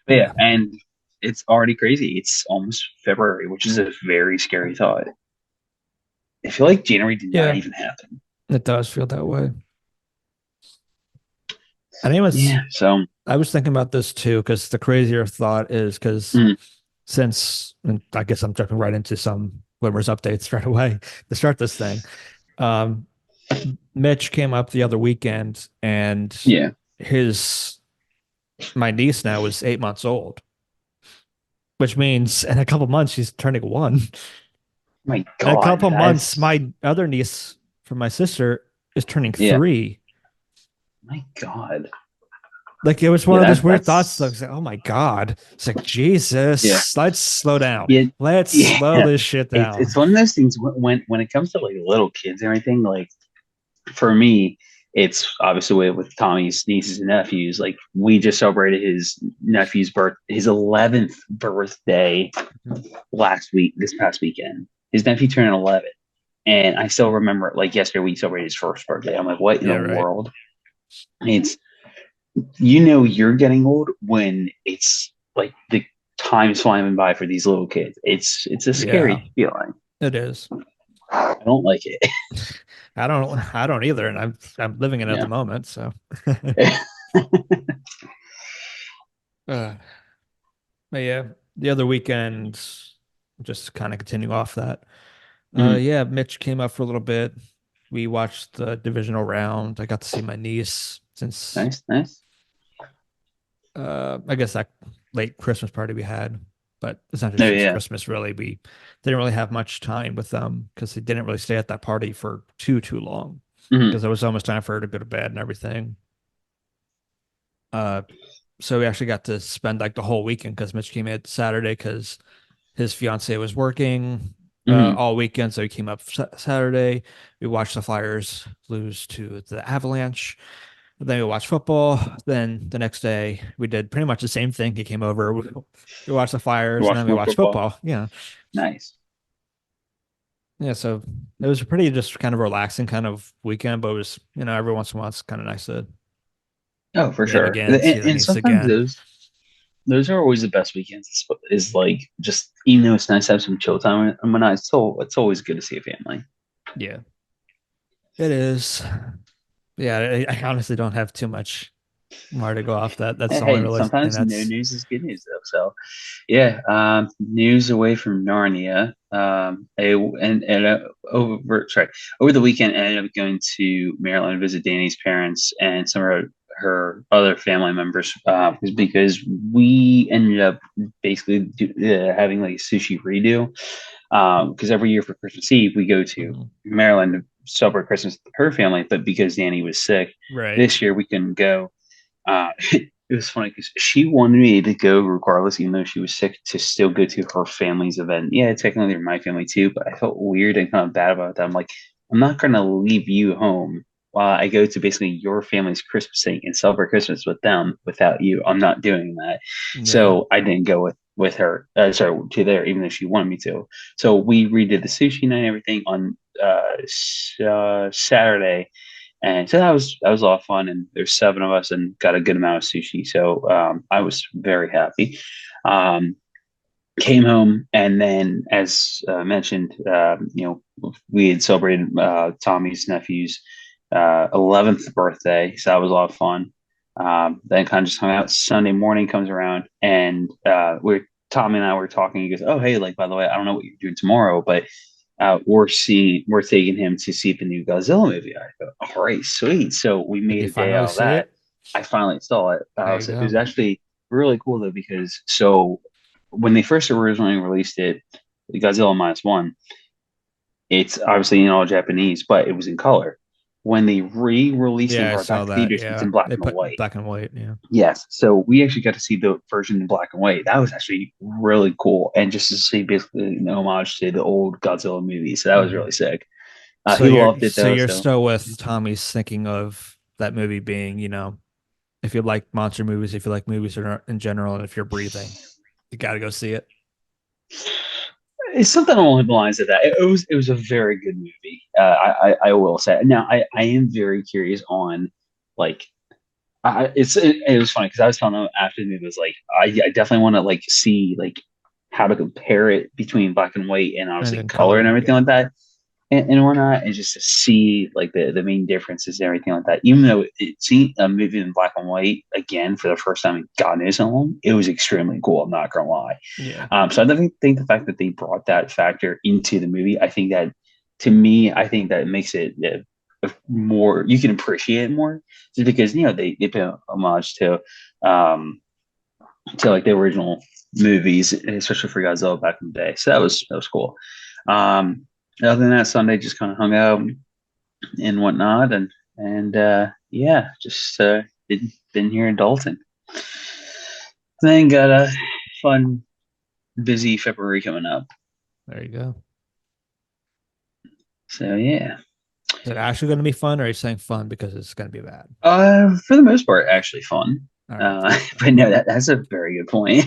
But yeah, Yeah, and it's already crazy. It's almost February, which is a very scary thought. I feel like January did not yeah, even happen. it does feel that way. And it was, Yeah, so I was thinking about this too, because the crazier thought is because mm, since, and I guess I'm jumping right into some Wimmer's updates right away to start this thing. Um, Mitch came up the other weekend and yeah. his, my niece now is 8 months old, which means in a couple months she's turning one. My In a God, couple months, that's my other niece from my sister is turning yeah. 3. My God, Like it was one yeah. of those weird thoughts. I That's was like, oh my God. It's like, yeah, Jesus, let's slow down. yeah, Let's slow yeah. this shit down. It's one of those things when it comes to like little kids and everything. Like for me, it's obviously with Tommy's nieces and nephews. Like we just celebrated his nephew's his 11th birthday this past weekend. His nephew turned 11, and I still remember like yesterday we celebrated his first birthday. I'm like, what in Yeah, the right. world? It's you're getting old when it's like the time's flying by for these little kids. It's a Yeah, scary feeling. it is. I don't like it. I don't either. And I'm living it at the Yeah. moment. So uh, but yeah, the other weekend, just kind of continue off that. Mhm. Yeah, Mitch came up for a little bit. We watched the divisional round. I got to see my niece since Nice, nice. I guess that late Christmas party we had, but essentially No, since yeah. Christmas, really, we didn't really have much time with them because they didn't really stay at that party for too long Hmm. because it was almost time for her to go to bed and everything. Uh, so we actually got to spend like the whole weekend because Mitch came in Saturday because his fiance was working Hmm. all weekend, so he came up Saturday. We watched the Flyers lose to the Avalanche. Then we watched football. Then the next day we did pretty much the same thing. He came over. We watched the You Flyers, and watch then we more watched football. football. Yeah, Nice. yeah. So it was a pretty just kind of relaxing kind of weekend, but it was every once in a while it's kind of nice to Oh, for get sure. again, see the And niece sometimes again. those are always the best weekends. Is like just even though it's nice to have some chill time and whatnot, it's always good to see a family. Yeah, it is. Yeah, I honestly don't have too much more to go off that. That's the only Hey, really thing sometimes no that's news is good news though. So yeah, news away from Narnia. Over the weekend, I ended up going to Maryland to visit Danny's parents and some of her other family members. Because we ended up basically having like a sushi redo. Because every year for Christmas Eve we go to Mhm. Maryland to celebrate Christmas with her family, but because Danny was sick Right. this year, we couldn't go. It was funny because she wanted me to go regardless, even though she was sick, to still go to her family's event. Yeah, technically they're my family too, but I felt weird and kind of bad about that. I'm like, I'm not going to leave you home while I go to basically your family's Christmas thing and celebrate Christmas with them without you. I'm not doing that. Yeah. So I didn't go with her. Sorry, to there, even though she wanted me to. So we redid the sushi night and everything on Saturday, and so that was a lot of fun. And there's 7 of us and got a good amount of sushi. So I was very happy. Um, Came home and then, as mentioned, we had celebrated Tommy's nephew's 11th birthday. So that was a lot of fun. Then kind of just hung out. Sunday morning comes around and Tommy and I were talking. He goes, "Oh, hey, like by the way, I don't know what you're doing tomorrow, but we're taking him to see the new Godzilla movie." I go, all right, sweet. So we Did made you a day finally out of see that. it? I finally saw it. There you It go. was actually really cool though because when they first originally released it, Godzilla Minus One, it's obviously in all Japanese, but it was in color. When they re-released and Yeah, I brought it back saw to that. theaters, it's Yeah. in black They and put white. black and white. Yeah. Yes, so we actually got to see the version in black and white. That was actually really cool, and just to see basically an homage to the old Godzilla movies. So that was Hmm. really sick. So He you're loved it so though. you're So still with Tommy's thinking of that movie being, if you like monster movies, if you like movies in general, and if you're breathing, you got to go see it. it's something along the lines of that. It was a very good movie. I will say. Now I am very curious on like it was funny because I was telling them after the movie was like I definitely want to like see like how to compare it between black and white and And obviously then color and color, everything yeah. like that and whatnot, and just to see like the main differences and everything like that. Even though it see a movie in black and white again for the first time in God knows how long, it was extremely cool. I'm not gonna lie. Yeah. So I definitely think the fact that they brought that factor into the movie, I think that to me, I think that makes it more you can appreciate it more, just because they pay homage um to like the original movies, especially for Godzilla back in the day. So that was cool. Other than that, Sunday just kind of hung out and whatnot, and yeah, just been here in Dalton. Then got a fun, busy February coming up. There you go. So yeah, Is it actually going to be fun, or are you saying fun because it's going to be bad? for the most part, actually fun. All right. There you go. But no, that's a very good point.